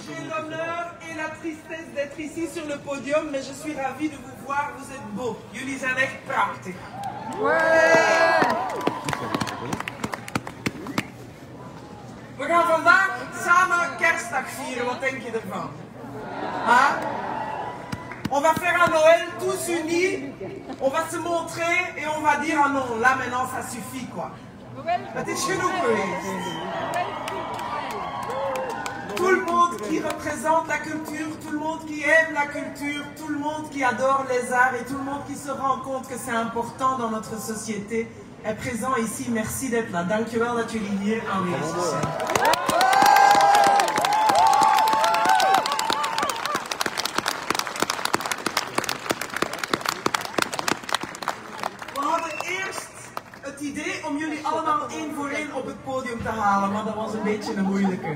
J'ai l'honneur et la tristesse d'être ici sur le podium, mais je suis ravie de vous voir, vous êtes beaux. Jullie zijn echt prachtig. We gaan vandaag samen kerstdag vieren, wat denk je ervan? Hein? On va faire un Noël tous unis, on va se montrer et on va dire ah non, là maintenant ça suffit quoi. Het is genoeg geweest. Tout le monde qui représente la culture, tout le monde qui aime la culture, tout le monde qui adore les arts et tout le monde qui se rend compte que c'est important dans notre société est présent ici. Merci d'être là. Dankjewel dat jullie hier aanwezig zijn. We hadden eerst het idee om jullie allemaal één voor één op het podium te halen, maar dat was een beetje een moeilijke.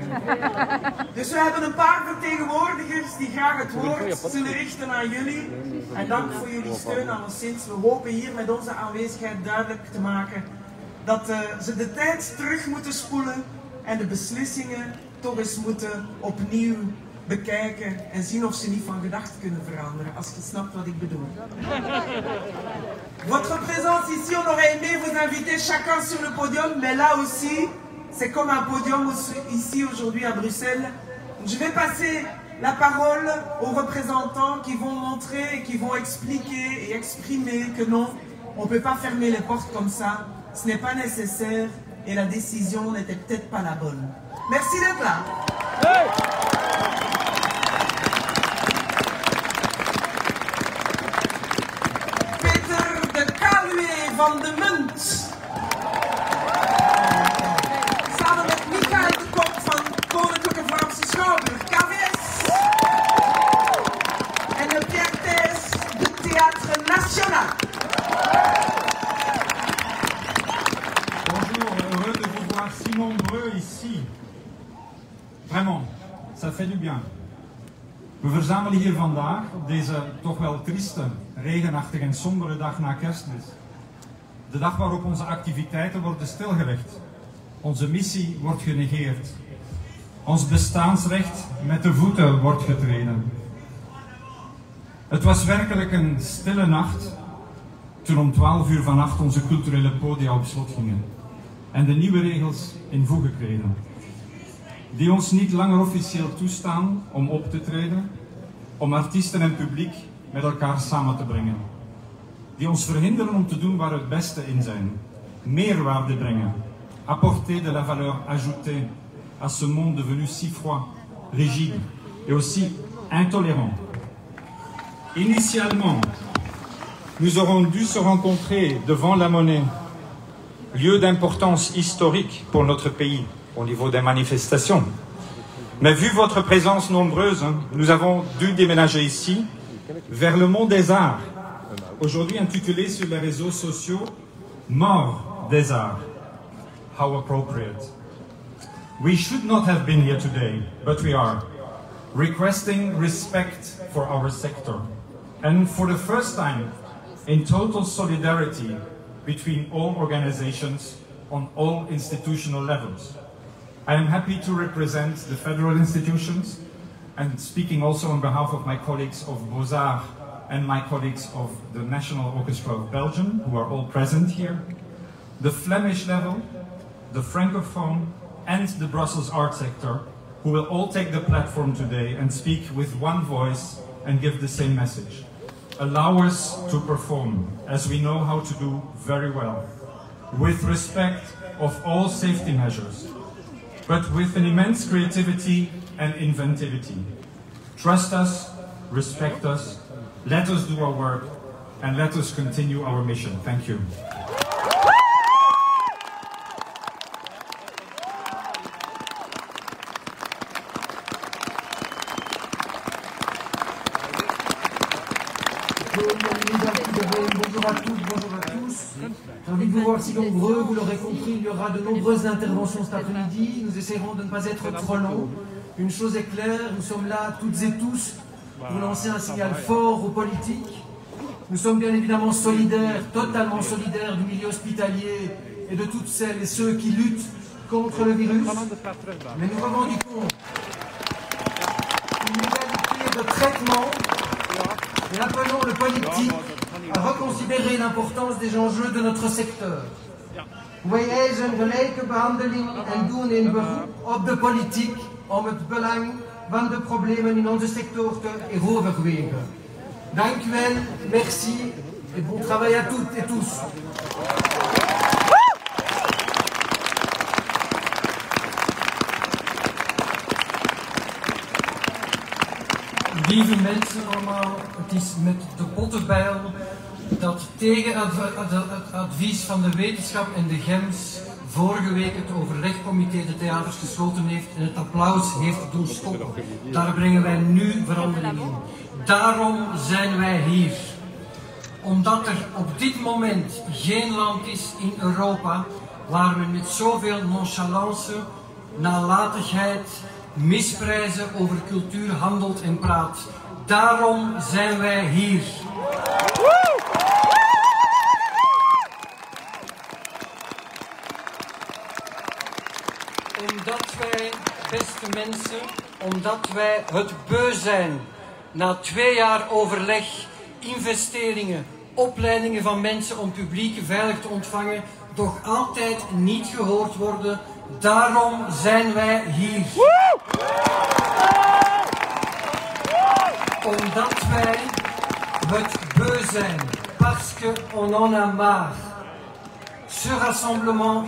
Dus we hebben een paar vertegenwoordigers die graag het woord zullen richten aan jullie. En dank voor jullie steun alleszins. We hopen hier met onze aanwezigheid duidelijk te maken dat ze de tijd terug moeten spoelen en de beslissingen toch eens moeten opnieuw bekijken en zien of ze niet van gedachten kunnen veranderen, als je snapt wat ik bedoel. Votre présence ici, on aurait aimé vous inviter chacun sur le podium, mais là aussi, c'est comme un podium ici aujourd'hui à Bruxelles. Je vais passer la parole aux représentants qui vont montrer et qui vont expliquer et exprimer que non, on ne peut pas fermer les portes comme ça, ce n'est pas nécessaire et la décision n'était peut-être pas la bonne. Merci d'être là. Hey! Van de Munt. Samen met Michael de Kok van Koninklijke Vlaamse Schouwburg, KVS. En de Pierre Thijs du Théâtre National. Bonjour, heureux de vous voir si nombreux ici. Vraiment, ça fait du bien. We verzamelen hier vandaag op deze toch wel trieste, regenachtige en sombere dag na Kerstmis. De dag waarop onze activiteiten worden stilgelegd. Onze missie wordt genegeerd. Ons bestaansrecht met de voeten wordt getreden. Het was werkelijk een stille nacht toen om 12 uur vannacht onze culturele podia op slot gingen. En de nieuwe regels in voege kregen. Die ons niet langer officieel toestaan om op te treden, om artiesten en publiek met elkaar samen te brengen. Die ons verhinderen om te doen waar we het beste in zijn. Meerwaarde brengen. Apporter de la valeur ajoutée à ce monde devenu si froid, rigide et aussi intolérant. Initialement, nous aurons dû se rencontrer devant la Monnaie, lieu d'importance historique pour notre pays au niveau des manifestations. Mais vu votre présence nombreuse, nous avons dû déménager ici, vers le Mont des Arts, aujourd'hui intitulé sur les réseaux sociaux « Mort des Arts ». How appropriate. We should not have been here today, but we are, requesting respect for our sector, and for the first time, in total solidarity between all organizations on all institutional levels. I am happy to represent the federal institutions, and speaking also on behalf of my colleagues of Beaux-Arts and my colleagues of the National Orchestra of Belgium, who are all present here, the Flemish level, the Francophone, and the Brussels art sector, who will all take the platform today and speak with one voice and give the same message. Allow us to perform, as we know how to do very well, with respect of all safety measures, but with an immense creativity and inventivity. Trust us, respect us, let us do our work, and let us continue our mission. Thank you. Bonjour à toutes, bonjour à tous. J'ai envie de vous voir si nombreux, vous l'aurez compris, il y aura de nombreuses interventions cet après-midi. Nous essaierons de ne pas être trop longs. Une chose est claire, nous sommes là toutes et tous pour lancer un signal fort aux politiques. Nous sommes bien évidemment solidaires, totalement solidaires du milieu hospitalier et de toutes celles et ceux qui luttent contre le virus. Mais nous revendiquons de traitement et appelons le politique à reconsidérer l'importance des enjeux de notre secteur. Wij eisen gelijke behandeling en doen een beroep op de politiek om het belang van de problemen in onze sector te heroverwegen. Dank u wel, merci et bon travail à toutes et tous. Lieve mensen allemaal, het is met de botte bijl dat tegen het advies van de wetenschap en de GEMS vorige week het overlegcomité de theaters gesloten heeft en het applaus heeft doen stoppen. Daar brengen wij nu verandering in. Daarom zijn wij hier. Omdat er op dit moment geen land is in Europa waar men met zoveel nonchalance, nalatigheid, misprijzen over cultuur handelt en praat. Daarom zijn wij hier. Omdat wij, beste mensen, omdat wij het beu zijn na 2 jaar overleg, investeringen, opleidingen van mensen om publiek veilig te ontvangen, toch altijd niet gehoord worden. Daarom zijn wij hier. Omdat wij het beu zijn. Parce qu'on en a marre. Ce rassemblement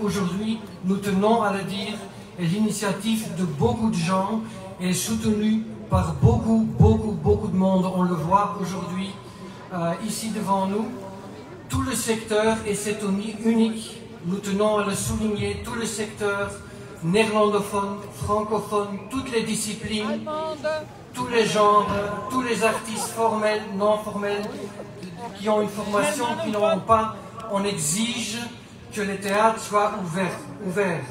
aujourd'hui, nous tenons à le dire, est l'initiative de beaucoup de gens et est soutenu par beaucoup de monde. On le voit aujourd'hui ici devant nous. Tout le secteur, et c'est unique, nous tenons à le souligner, tout le secteur néerlandophone, francophone, toutes les disciplines, tous les genres, tous les artistes formels, non formels, qui ont une formation, qui n'en ont pas, on exige que les théâtres soient ouverts.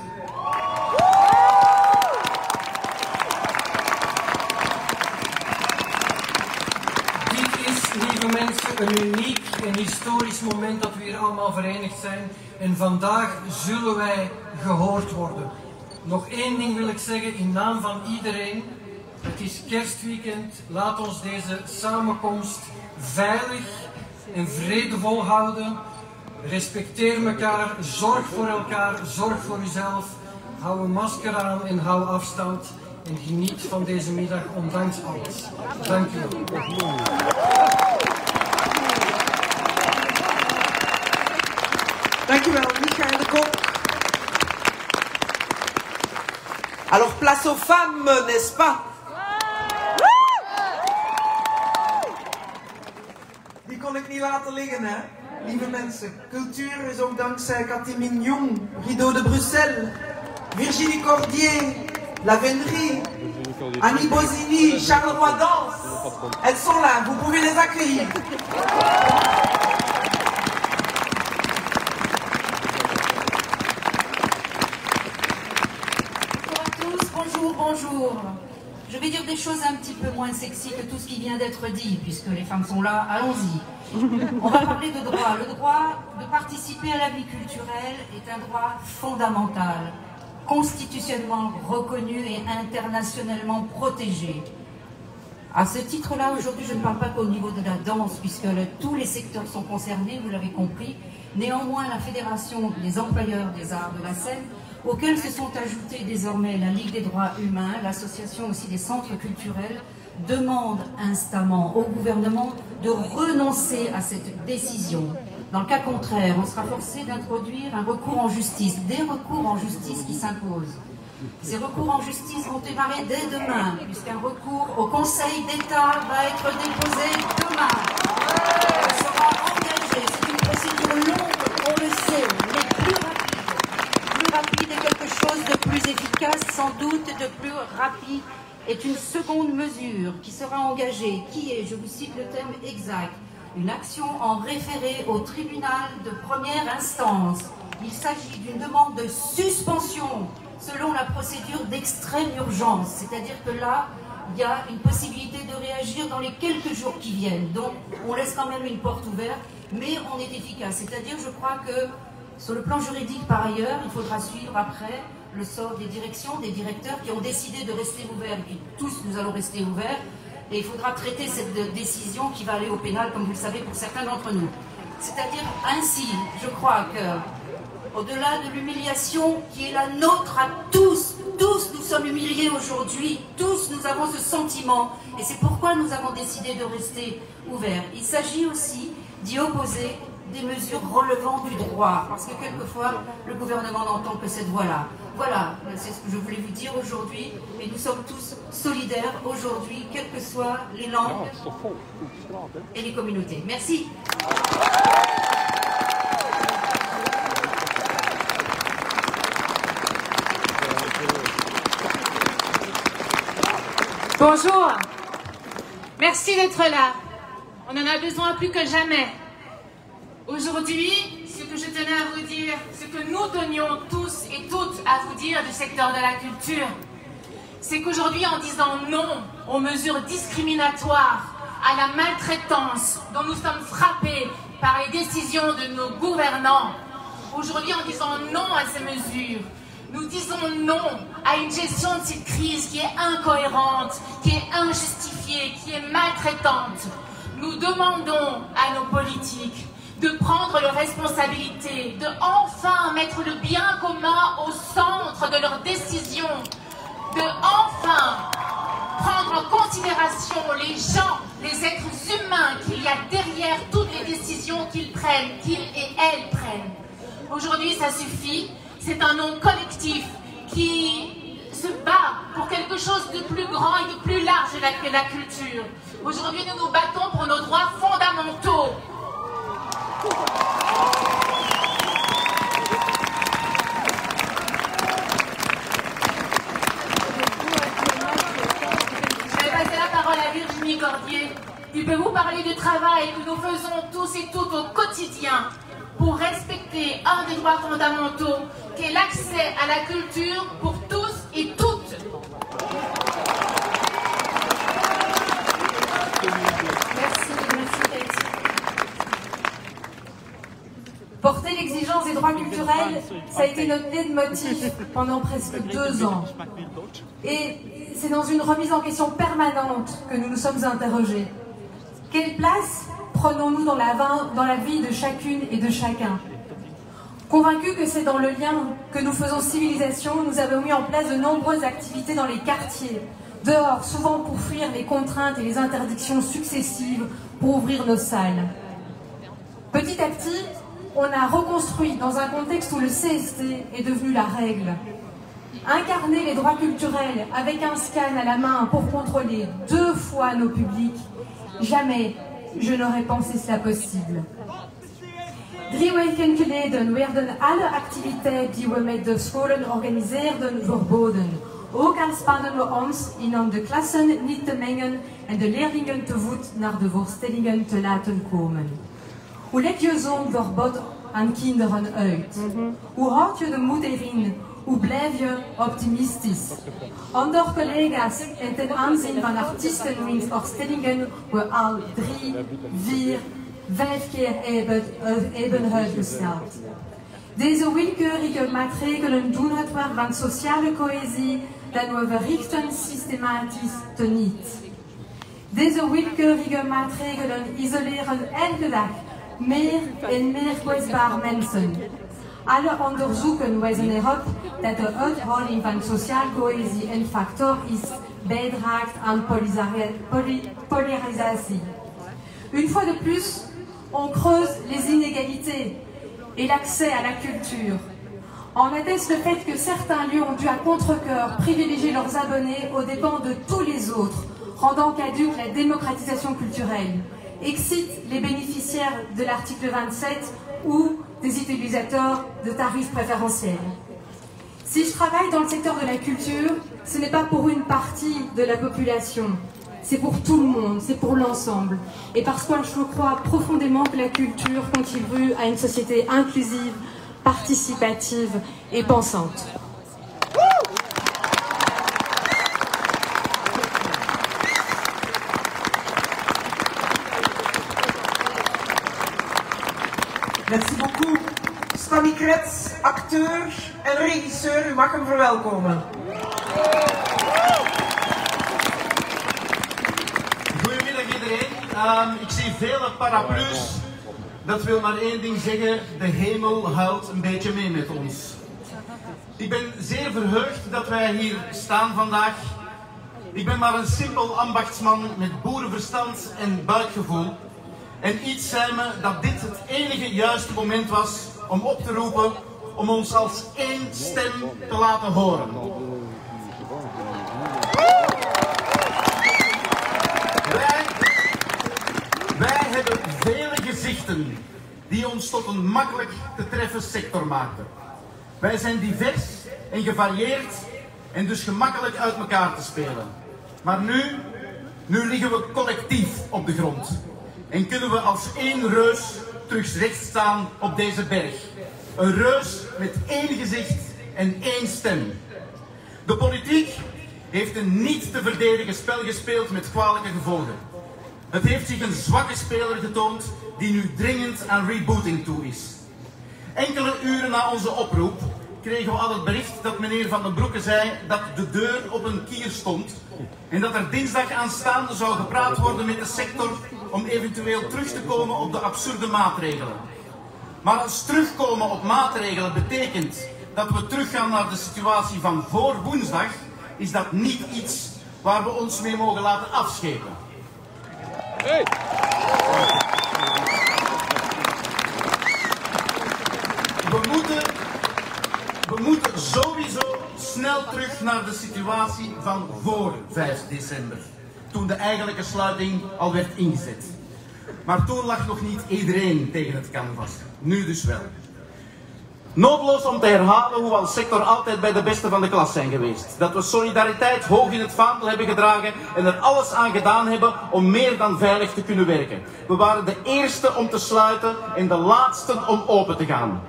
Dit is, lieve mensen, een uniek en historisch moment dat we hier allemaal verenigd zijn. En vandaag zullen wij gehoord worden. Nog één ding wil ik zeggen in naam van iedereen. Het is kerstweekend. Laat ons deze samenkomst veilig en vredevol houden. Respecteer elkaar, zorg voor elkaar, zorg voor uzelf. Hou een masker aan en hou afstand. En geniet van deze middag ondanks alles. Dank u wel. Dankjewel, Michael de Kok. Alors place aux femmes, n'est-ce pas? Die kon ik niet laten liggen, hè? Lieve mensen, cultuur is ook dankzij Cathy Mignon, Rideau de Bruxelles, Virginie Cordier, Lavenderie, Annie Bosini, Charleroi Danse. Elles sont là, vous pouvez les accueillir. Bonjour. Je vais dire des choses un petit peu moins sexy que tout ce qui vient d'être dit, puisque les femmes sont là, allons-y. On va parler de droit. Le droit de participer à la vie culturelle est un droit fondamental, constitutionnellement reconnu et internationalement protégé. À ce titre-là, aujourd'hui, je ne parle pas qu'au niveau de la danse, puisque tous les secteurs sont concernés, vous l'avez compris. Néanmoins, la Fédération des employeurs des arts de la scène, auxquels se sont ajoutés désormais la Ligue des droits humains, l'association aussi des centres culturels, demande instamment au gouvernement de renoncer à cette décision. Dans le cas contraire, on sera forcé d'introduire un recours en justice, des recours en justice qui s'imposent. Ces recours en justice vont démarrer dès demain, puisqu'un recours au Conseil d'État va être déposé demain. Il sera engagé, c'est une procédure longue, on le sait, mais plus rapide est quelque chose de plus efficace, sans doute de plus rapide est une seconde mesure qui sera engagée, qui est, je vous cite le thème exact, une action en référé au tribunal de première instance. Il s'agit d'une demande de suspension selon la procédure d'extrême urgence, c'est-à-dire que là, il y a une possibilité de réagir dans les quelques jours qui viennent. Donc, on laisse quand même une porte ouverte, mais on est efficace. C'est-à-dire, je crois que sur le plan juridique, par ailleurs, il faudra suivre après le sort des directions, des directeurs qui ont décidé de rester ouverts, et puis tous nous allons rester ouverts. Et il faudra traiter cette décision qui va aller au pénal, comme vous le savez, pour certains d'entre nous. C'est-à-dire ainsi, je crois que, au-delà de l'humiliation qui est la nôtre à tous nous sommes humiliés aujourd'hui, tous nous avons ce sentiment, et c'est pourquoi nous avons décidé de rester ouverts. Il s'agit aussi d'y opposer des mesures relevant du droit, parce que quelquefois, le gouvernement n'entend que cette voie-là. Voilà, c'est ce que je voulais vous dire aujourd'hui, et nous sommes tous solidaires aujourd'hui, quelles que soient les langues et les communautés. Merci. Bonjour, merci d'être là. On en a besoin plus que jamais. Aujourd'hui, ce que je tenais à vous dire, ce que nous tenions tous et toutes à vous dire du secteur de la culture, c'est qu'aujourd'hui, en disant non aux mesures discriminatoires, à la maltraitance dont nous sommes frappés par les décisions de nos gouvernants, aujourd'hui, en disant non à ces mesures, nous disons non à une gestion de cette crise qui est incohérente, qui est injustifiée, qui est maltraitante. Nous demandons à nos politiques de prendre leurs responsabilités, de enfin mettre le bien commun au centre de leurs décisions, de enfin prendre en considération les gens, les êtres humains qu'il y a derrière toutes les décisions qu'ils prennent, qu'ils et elles prennent. Aujourd'hui, ça suffit. C'est un nom collectif qui se bat pour quelque chose de plus grand et de plus large que la culture. Aujourd'hui, nous nous battons pour nos droits fondamentaux. Je vais passer la parole à Virginie Cordier, qui peut vous parler du travail que nous faisons tous et toutes au quotidien pour respecter un des droits fondamentaux, qui est l'accès à la culture pour tous et toutes. Merci Kate. Porter l'exigence des droits culturels, ça a été notre leitmotiv pendant presque 2 ans. Et c'est dans une remise en question permanente que nous nous sommes interrogés. Quelle place prenons-nous dans la vie de chacune et de chacun? Convaincus que c'est dans le lien que nous faisons civilisation, nous avons mis en place de nombreuses activités dans les quartiers, dehors, souvent pour fuir les contraintes et les interdictions successives pour ouvrir nos salles. Petit à petit, on a reconstruit dans un contexte où le CST est devenu la règle. Incarner les droits culturels avec un scan à la main pour contrôler 2 fois nos publics, jamais je n'aurais pensé cela possible. 3 weken geleden werden alle activiteiten die we met de scholen organiseerden verboden. Ook al spannen we ons in om de klassen niet te mengen en de leerlingen te voet naar de voorstellingen te laten komen. Hoe leg je zo'n verbod aan kinderen uit? Hoe houd je de moed erin? Hoe blijf je optimistisch? Onder collega's en ten aanzien van artiesten wiens voorstellingen we al 3, 4, 5 keer hebben uitgesteld. Deze willekeurige maatregelen doen het werk van sociale cohesie dat we verrichten systematisch teniet. Deze willekeurige maatregelen isoleren elke dag meer en meer kwetsbare mensen. Alle onderzoeken wijzen erop dat de uitholling van sociale cohesie een factor is, bijdraagt aan polarisatie. Une fois de plus, on creuse les inégalités et l'accès à la culture. On atteste le fait que certains lieux ont dû à contre-cœur privilégier leurs abonnés aux dépens de tous les autres, rendant caduque la démocratisation culturelle. Excite les bénéficiaires de l'article 27 ou des utilisateurs de tarifs préférentiels. Si je travaille dans le secteur de la culture, ce n'est pas pour une partie de la population, c'est pour tout le monde, c'est pour l'ensemble. Et parce que je crois profondément que la culture contribue à une société inclusive, participative et pensante. Merci beaucoup. Stanny Kretz, acteur en regisseur, u mag hem verwelkomen. Ik zie vele paraplu's. Dat wil maar één ding zeggen, de hemel houdt een beetje mee met ons. Ik ben zeer verheugd dat wij hier staan vandaag. Ik ben maar een simpel ambachtsman met boerenverstand en buikgevoel. En iets zei me dat dit het enige juiste moment was om op te roepen, om ons als één stem te laten horen. Wij hebben vele gezichten die ons tot een makkelijk te treffen sector maakten. Wij zijn divers en gevarieerd en dus gemakkelijk uit elkaar te spelen. Maar nu liggen we collectief op de grond. En kunnen we als één reus terug recht staan op deze berg. Een reus met één gezicht en één stem. De politiek heeft een niet te verdedigen spel gespeeld met kwalijke gevolgen. Het heeft zich een zwakke speler getoond die nu dringend aan rebooting toe is. Enkele uren na onze oproep kregen we al het bericht dat meneer Van den Broeke zei dat de deur op een kier stond en dat er dinsdag aanstaande zou gepraat worden met de sector om eventueel terug te komen op de absurde maatregelen. Maar als terugkomen op maatregelen betekent dat we teruggaan naar de situatie van voor woensdag, is dat niet iets waar we ons mee mogen laten afschepen. Hey. We moeten sowieso snel terug naar de situatie van voor 5 december. Toen de eigenlijke sluiting al werd ingezet. Maar toen lag nog niet iedereen tegen het canvas. Nu dus wel. Noodloos om te herhalen hoe we als sector altijd bij de beste van de klas zijn geweest. Dat we solidariteit hoog in het vaandel hebben gedragen en er alles aan gedaan hebben om meer dan veilig te kunnen werken. We waren de eerste om te sluiten en de laatste om open te gaan.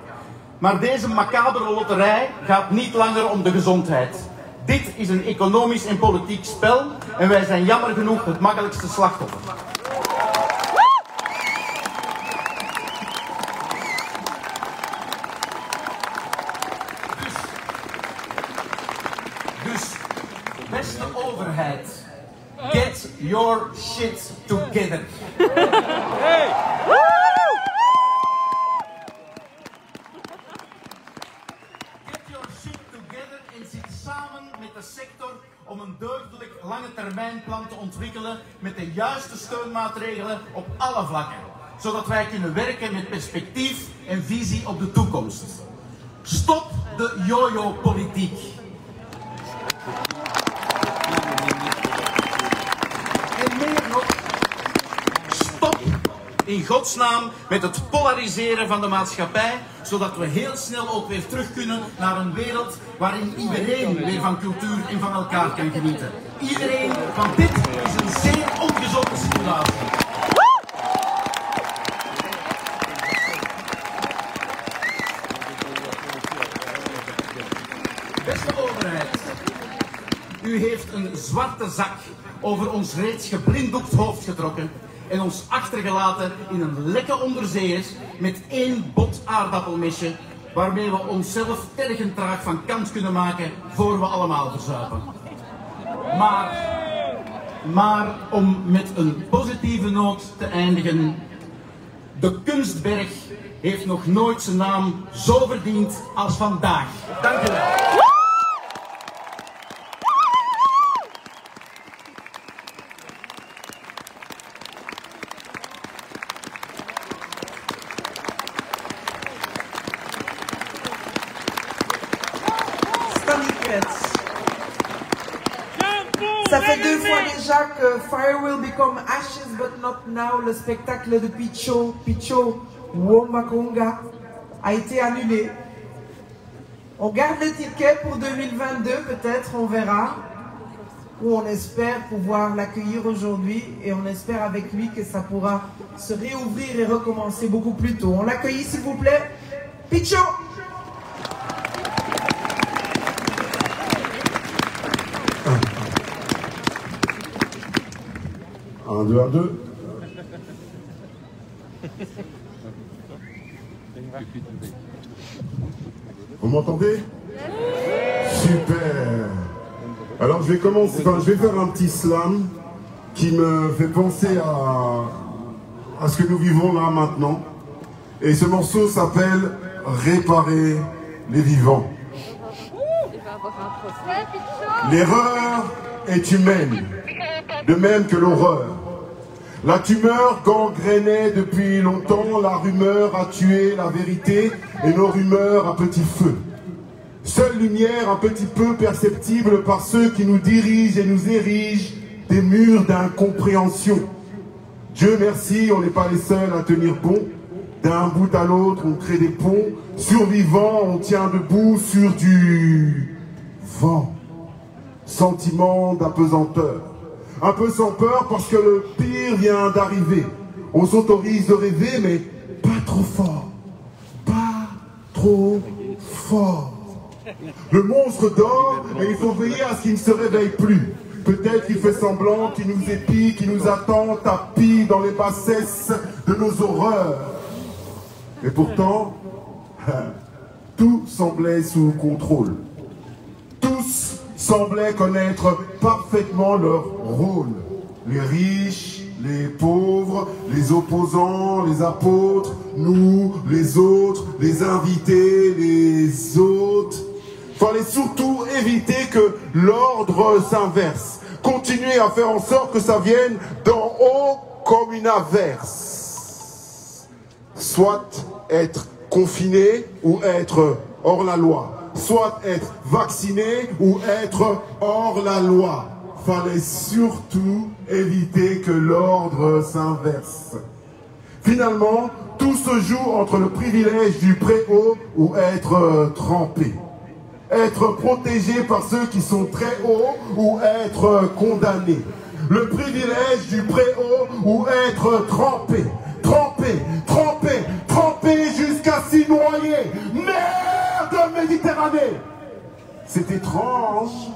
Maar deze macabere loterij gaat niet langer om de gezondheid. Dit is een economisch en politiek spel en wij zijn jammer genoeg het makkelijkste slachtoffer. Dus, beste overheid, get your shit together. Hey. De sector om een deugdelijk lange termijn plan te ontwikkelen met de juiste steunmaatregelen op alle vlakken, zodat wij kunnen werken met perspectief en visie op de toekomst. Stop de yo-yo-politiek. En meer nog, stop in godsnaam met het polariseren van de maatschappij, zodat we heel snel ook weer terug kunnen naar een wereld waarin iedereen weer van cultuur en van elkaar kan genieten. Iedereen, want dit is een zeer ongezonde situatie. Beste overheid, u heeft een zwarte zak over ons reeds geblinddoekt hoofd getrokken en ons achtergelaten in een lekke onderzeeër met 1 bot aardappelmesje, waarmee we onszelf tergend traag van kant kunnen maken voor we allemaal verzuipen. Maar om met een positieve noot te eindigen, de Kunstberg heeft nog nooit zijn naam zo verdiend als vandaag. Dank u wel. Ça fait 2 fois déjà que Fire Will Become Ashes But Not Now, le spectacle de Picho Womakonga, a été annulé. On garde les tickets pour 2022 peut-être, on verra. Où on espère pouvoir l'accueillir aujourd'hui et on espère avec lui que ça pourra se réouvrir et recommencer beaucoup plus tôt. On l'accueille s'il vous plaît, Picho. 1, 2, 1, 2. Vous m'entendez? Super. Alors je vais commencer, je vais faire un petit slam qui me fait penser à à ce que nous vivons là maintenant. Et ce morceau s'appelle Réparer les vivants. L'erreur est humaine, de même que l'horreur. La tumeur gangrénait depuis longtemps, la rumeur a tué la vérité et nos rumeurs à petit feu. Seule lumière un petit peu perceptible par ceux qui nous dirigent et nous érigent des murs d'incompréhension. Dieu merci, on n'est pas les seuls à tenir bon. D'un bout à l'autre, on crée des ponts. Survivants, on tient debout sur du vent. Sentiment d'apesanteur. Un peu sans peur parce que le pire vient d'arriver. On s'autorise de rêver, mais pas trop fort. Pas trop fort. Le monstre dort et il faut veiller à ce qu'il ne se réveille plus. Peut-être qu'il fait semblant, qu'il nous épie, qu'il nous attend tapis dans les bassesses de nos horreurs. Et pourtant, tout semblait sous contrôle. Tous semblaient connaître parfaitement leur rôle. Les riches, les pauvres, les opposants, les apôtres, nous, les autres, les invités, les hôtes. Fallait surtout éviter que l'ordre s'inverse. Continuer à faire en sorte que ça vienne d'en haut comme une averse. Soit être confiné ou être hors la loi. Soit être vacciné ou être hors la loi. Fallait surtout éviter que l'ordre s'inverse. Finalement, tout se joue entre le privilège du préhaut ou être trempé. Être protégé par ceux qui sont très hauts ou être condamné. Le privilège du préhaut ou être trempé. Trempé, trempé, trempé jusqu'à s'y noyer. Merde Méditerranée! C'est étrange,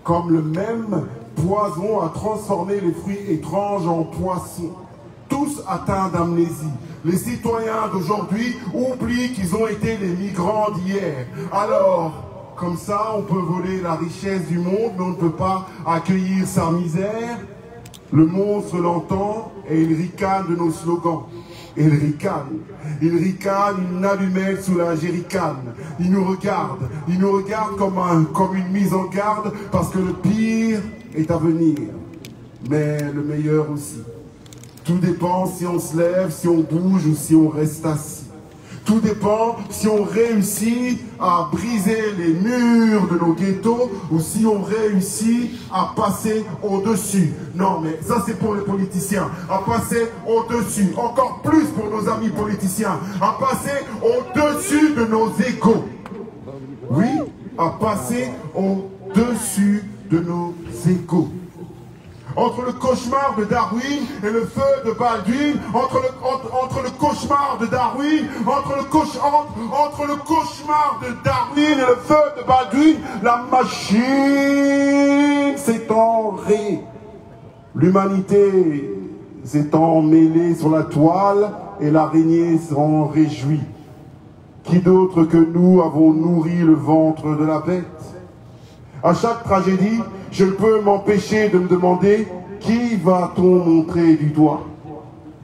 comme le même poison a transformé les fruits étranges en poissons. Tous atteints d'amnésie. Les citoyens d'aujourd'hui oublient qu'ils ont été les migrants d'hier. Alors, comme ça, on peut voler la richesse du monde, mais on ne peut pas accueillir sa misère. Le monstre l'entend et il ricane de nos slogans. Il ricane, une allumette sous la jerrycane. Il nous regarde comme une mise en garde, parce que le pire est à venir, mais le meilleur aussi. Tout dépend si on se lève, si on bouge ou si on reste assis. Tout dépend si on réussit à briser les murs de nos ghettos ou si on réussit à passer au-dessus. Non, mais ça c'est pour les politiciens. À passer au-dessus. Encore plus pour nos amis politiciens. À passer au-dessus de nos égos. Oui, à passer au-dessus de nos égos. Entre le cauchemar de Darwin et le feu de Baldwin, entre le cauchemar de Darwin, entre le cauchemar de Darwin et le feu de Baldwin, la machine s'est enrayée. L'humanité s'est emmêlée sur la toile et l'araignée s'en réjouit. Qui d'autre que nous avons nourri le ventre de la bête? À chaque tragédie, je ne peux m'empêcher de me demander qui va-t-on montrer du doigt?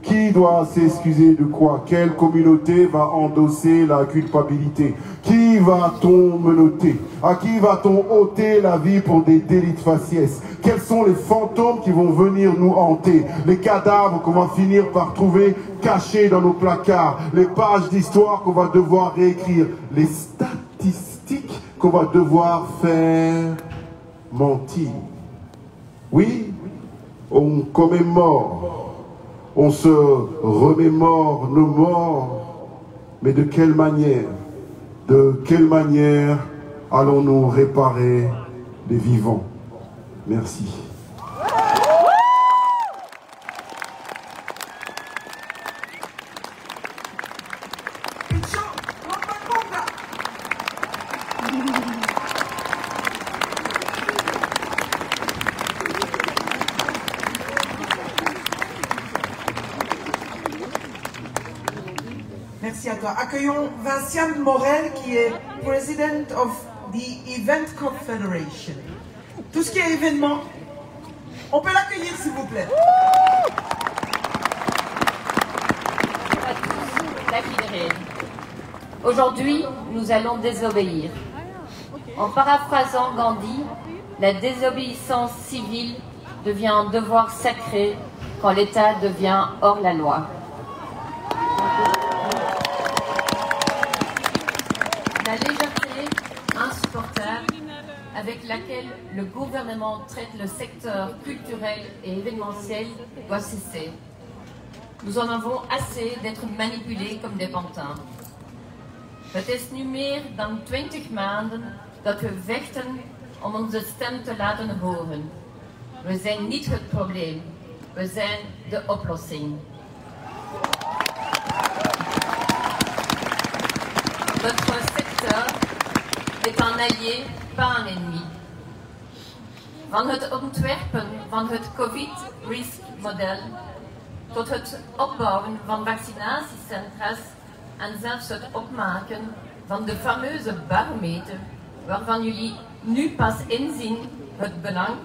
Qui doit s'excuser de quoi? Quelle communauté va endosser la culpabilité? Qui va-t-on menotter? À qui va-t-on ôter la vie pour des délits de faciès? Quels sont les fantômes qui vont venir nous hanter? Les cadavres qu'on va finir par trouver cachés dans nos placards? Les pages d'histoire qu'on va devoir réécrire? Les statistiques qu'on va devoir faire mentir? Oui, on commémore, on se remémore nos morts, mais de quelle manière allons-nous réparer les vivants? Merci. Merci à toi. Accueillons Vinciane Morel qui est President of the Event Confederation. Tout ce qui est événement, on peut l'accueillir s'il vous plaît. sacrée. Aujourd'hui, nous allons désobéir. En paraphrasant Gandhi, la désobéissance civile devient un devoir sacré quand l'État devient hors la loi. La légèreté insupportable avec laquelle le gouvernement traite le secteur culturel et événementiel doit cesser. Nous en avons assez d'être manipulés comme des pantins. Het is nu meer dan 20 maanden dat we vechten om onze stem te laten horen. We zijn niet het probleem, we zijn de oplossing. Notre secteur est un allié, pas un ennemi. Van het ontwerpen van het COVID-risk-model tot het opbouwen van vaccinatiecentra's en zelfs het opmaken van de fameuze barometer, waarvan jullie nu pas inzien het belang.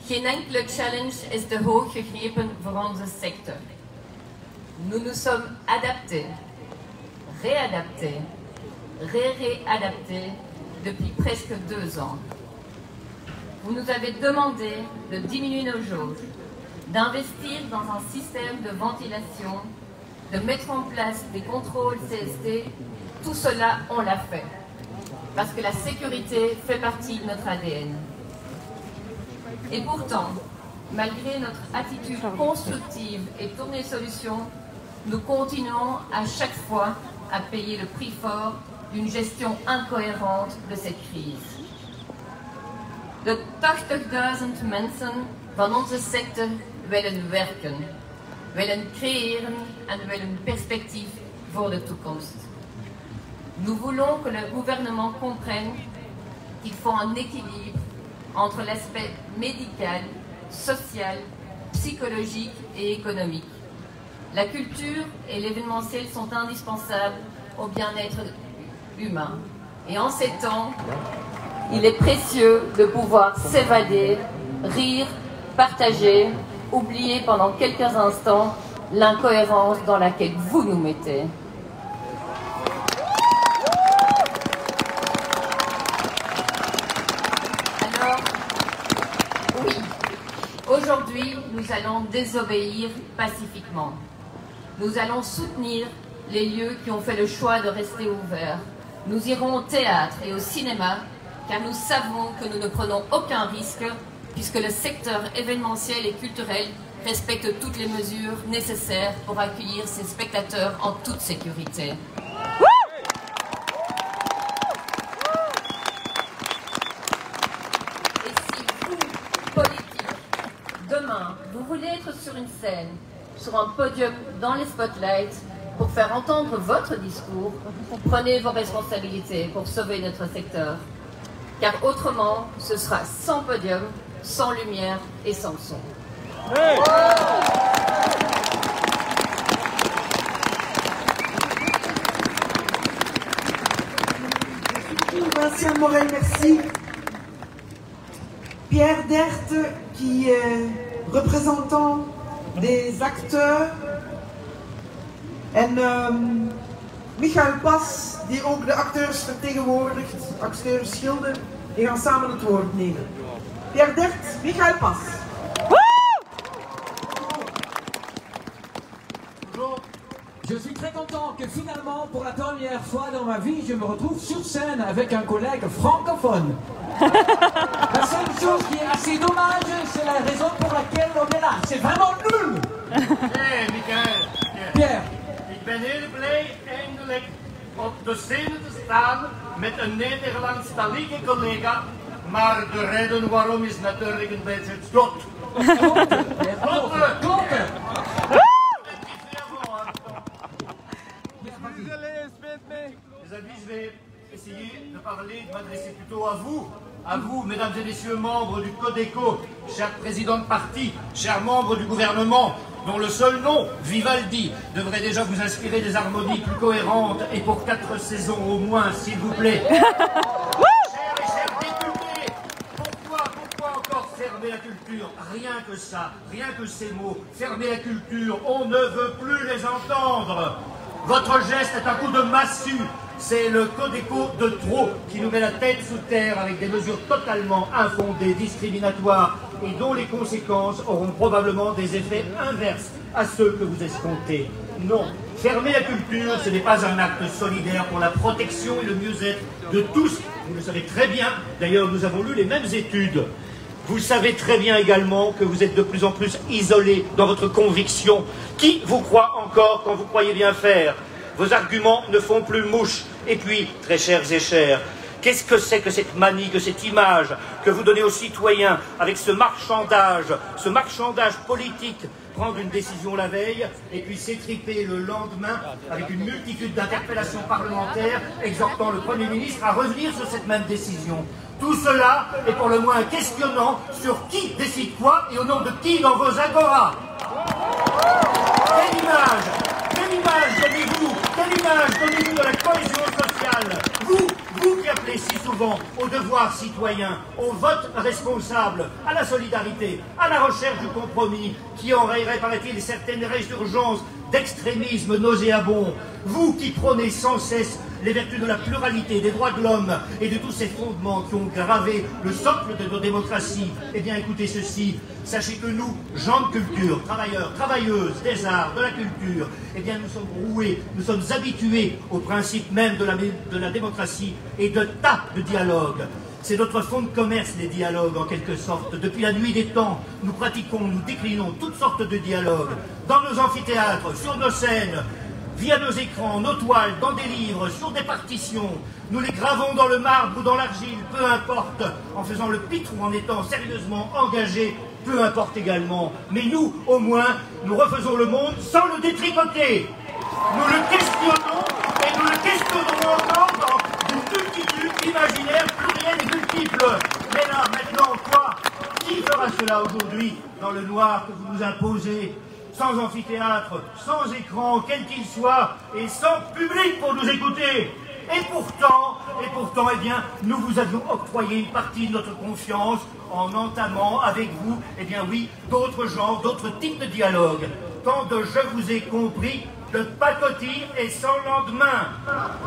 Geen enkele challenge is te hoog gegrepen voor onze sector. Nous nous sommes adaptés, réadaptés, réadaptés depuis presque 2 ans. Vous nous avez demandé de diminuer nos jauges, d'investir dans un système de ventilation, de mettre en place des contrôles CST. Tout cela, on l'a fait. Parce que la sécurité fait partie de notre ADN. Et pourtant, malgré notre attitude constructive et tournée solution, nous continuons à chaque fois à payer le prix fort d'une gestion incohérente de cette crise. De 80.000 mensen van onze sector willen werken, willen creëren en willen perspectief voor de toekomst. Nous voulons que le gouvernement comprenne qu'il faut un équilibre entre l'aspect médical, social, psychologique et économique. La culture et l'événementiel sont indispensables au bien-être humain. Et en ces temps, il est précieux de pouvoir s'évader, rire, partager, oublier pendant quelques instants l'incohérence dans laquelle vous nous mettez. Alors, oui, aujourd'hui, nous allons désobéir pacifiquement. Nous allons soutenir les lieux qui ont fait le choix de rester ouverts. Nous irons au théâtre et au cinéma, car nous savons que nous ne prenons aucun risque, puisque le secteur événementiel et culturel respecte toutes les mesures nécessaires pour accueillir ses spectateurs en toute sécurité. Et si vous, politiques, demain, vous voulez être sur une scène, sur un podium dans les spotlights, pour faire entendre votre discours, prenez vos responsabilités pour sauver notre secteur. Car autrement, ce sera sans podium, sans lumière et sans son. Hey. Merci Anne Morel, merci. Pierre Derthe, qui est représentant des acteurs. En Michael Pas, die ook de acteurs vertegenwoordigt, acteurs Schilder, die gaan samen het woord nemen. Pierre Derthe, Michael Pas. Je suis très content que finalement, pour la première fois dans ma vie, je me retrouve sur scène avec un collègue francophone. La seule chose qui est assez dommage, c'est la raison pour laquelle on est là. C'est vraiment nul. Hey, Michael. Pierre. Ik ben heel blij eindelijk op de scène te staan met een Nederlandstalige collega, maar de reden waarom is natuurlijk een beetje het slot. Kloppen! Je vais essayer de parler, de m'adresser plutôt à vous, mesdames et messieurs, membres du Codeco, chers présidents de parti, chers membres du gouvernement, dont le seul nom, Vivaldi, devrait déjà vous inspirer des harmonies plus cohérentes et pour 4 saisons au moins, s'il vous plaît. Chers et chers députés, pourquoi encore fermer la culture? Rien que ça, rien que ces mots, fermer la culture, on ne veut plus les entendre. Votre geste est un coup de massue. C'est le Codeco de trop qui nous met la tête sous terre avec des mesures totalement infondées, discriminatoires et dont les conséquences auront probablement des effets inverses à ceux que vous escomptez. Non, fermer la culture, ce n'est pas un acte solidaire pour la protection et le mieux-être de tous. Vous le savez très bien, d'ailleurs nous avons lu les mêmes études. Vous savez très bien également que vous êtes de plus en plus isolés dans votre conviction. Qui vous croit encore quand vous croyez bien faire? Vos arguments ne font plus mouche. Et puis, très chers et chers, qu'est-ce que c'est que cette manie, que cette image que vous donnez aux citoyens avec ce marchandage politique? Prendre une décision la veille et puis s'étriper le lendemain avec une multitude d'interpellations parlementaires exhortant le Premier ministre à revenir sur cette même décision. Tout cela est pour le moins questionnant sur qui décide quoi et au nom de qui dans vos agoras. Quelle image donnez-vous? Quelle image donnez-vous de la cohésion sociale? Vous qui appelez si souvent au devoir citoyen, au vote responsable, à la solidarité, à la recherche du compromis, qui enrayerait, paraît-il, certaines résurgences d'extrémisme nauséabond. Vous qui prônez sans cesse les vertus de la pluralité, des droits de l'homme et de tous ces fondements qui ont gravé le socle de nos démocraties, eh bien écoutez ceci, sachez que nous, gens de culture, travailleurs, travailleuses, des arts, de la culture, eh bien nous sommes roués, nous sommes habitués au principe même de la démocratie et de tas de dialogue. C'est notre fonds de commerce, les dialogues, en quelque sorte. Depuis la nuit des temps, nous pratiquons, nous déclinons toutes sortes de dialogues, dans nos amphithéâtres, sur nos scènes, via nos écrans, nos toiles, dans des livres, sur des partitions. Nous les gravons dans le marbre ou dans l'argile, peu importe, en faisant le pitre ou en étant sérieusement engagés, peu importe également. Mais nous, au moins, nous refaisons le monde sans le détricoter. Nous le questionnons et nous le questionnerons encore dans une multitude imaginaire, plurielle et multiple. Mais là, maintenant, quoi? Qui fera cela aujourd'hui dans le noir que vous nous imposez? Sans amphithéâtre, sans écran, quel qu'il soit, et sans public pour nous écouter. Et pourtant, eh bien, nous vous avions octroyé une partie de notre confiance en entamant avec vous, eh bien oui, d'autres genres, d'autres types de dialogues. Tant de je vous ai compris, de pacotille et sans lendemain.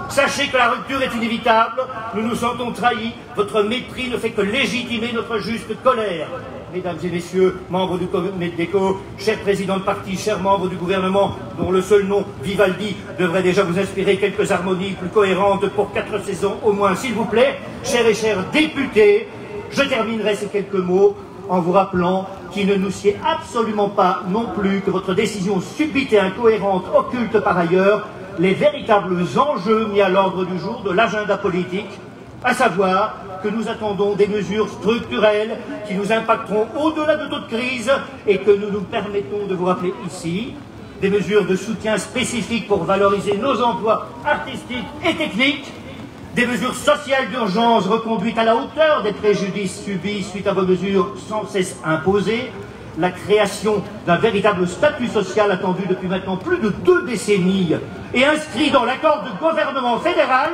Sachez que la rupture est inévitable, nous nous sentons trahis, votre mépris ne fait que légitimer notre juste colère. Mesdames et messieurs, membres du Codeco, chers présidents de parti, chers membres du gouvernement, dont le seul nom, Vivaldi, devrait déjà vous inspirer quelques harmonies plus cohérentes pour 4 saisons au moins, s'il vous plaît. Chers et chers députés, je terminerai ces quelques mots en vous rappelant qu'il ne nous sied absolument pas non plus que votre décision subite et incohérente occulte par ailleurs les véritables enjeux mis à l'ordre du jour de l'agenda politique, à savoir que nous attendons des mesures structurelles qui nous impacteront au-delà de toute crise et que nous nous permettons de vous rappeler ici, des mesures de soutien spécifiques pour valoriser nos emplois artistiques et techniques, des mesures sociales d'urgence reconduites à la hauteur des préjudices subis suite à vos mesures sans cesse imposées, la création d'un véritable statut social attendu depuis maintenant plus de 2 décennies et inscrit dans l'accord de gouvernement fédéral,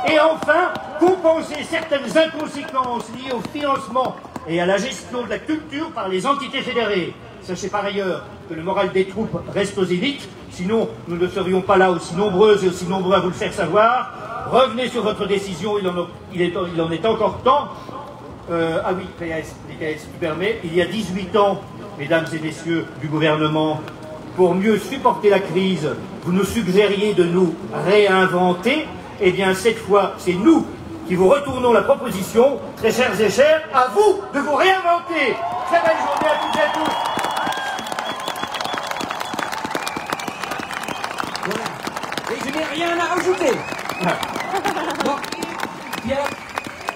et enfin compenser certaines inconséquences liées au financement et à la gestion de la culture par les entités fédérées. Sachez par ailleurs que le moral des troupes reste au zénith, sinon nous ne serions pas là aussi nombreuses et aussi nombreux à vous le faire savoir. Revenez sur votre décision, il en est encore temps. Ah oui, PS, tu permets, il y a 18 ans, mesdames et messieurs du gouvernement, pour mieux supporter la crise, vous nous suggériez de nous réinventer. Eh bien, cette fois, c'est nous qui vous retournons la proposition. Très chers et chers, à vous de vous réinventer. Très belle journée à toutes et à tous. Voilà. Et je n'ai rien à rajouter. Bon, Pierre,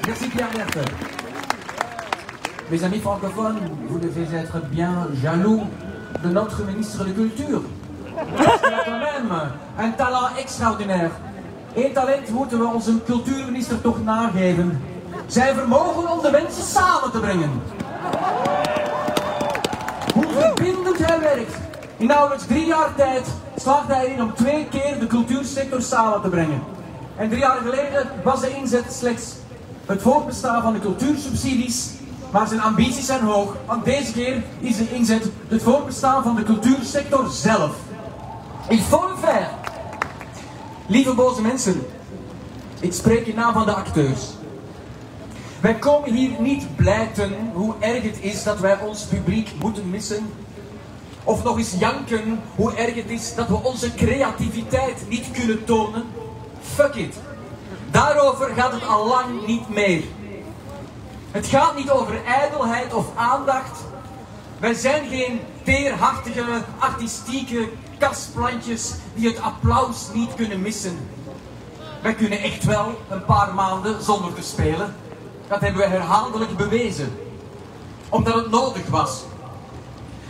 merci Pierre Berthe. Mes amis francophones, vous devez être bien jaloux de notre ministre de Culture. Parce qu'il a quand même un talent extraordinaire. Eén talent moeten we onze cultuurminister toch nageven. Zijn vermogen om de mensen samen te brengen. Hoe verbindend hij werkt. In nauwelijks 3 jaar tijd slaagt hij erin om 2 keer de cultuursector samen te brengen. En 3 jaar geleden was de inzet slechts het voortbestaan van de cultuursubsidies. Maar zijn ambities zijn hoog, want deze keer is de inzet het voortbestaan van de cultuursector zelf. Il faut le faire. Lieve boze mensen, ik spreek in naam van de acteurs. Wij komen hier niet blijten hoe erg het is dat wij ons publiek moeten missen. Of nog eens janken hoe erg het is dat we onze creativiteit niet kunnen tonen. Fuck it. Daarover gaat het al lang niet meer. Het gaat niet over ijdelheid of aandacht. Wij zijn geen teerhartige, artistieke kastplantjes die het applaus niet kunnen missen. Wij kunnen echt wel een paar maanden zonder te spelen. Dat hebben we herhaaldelijk bewezen. Omdat het nodig was.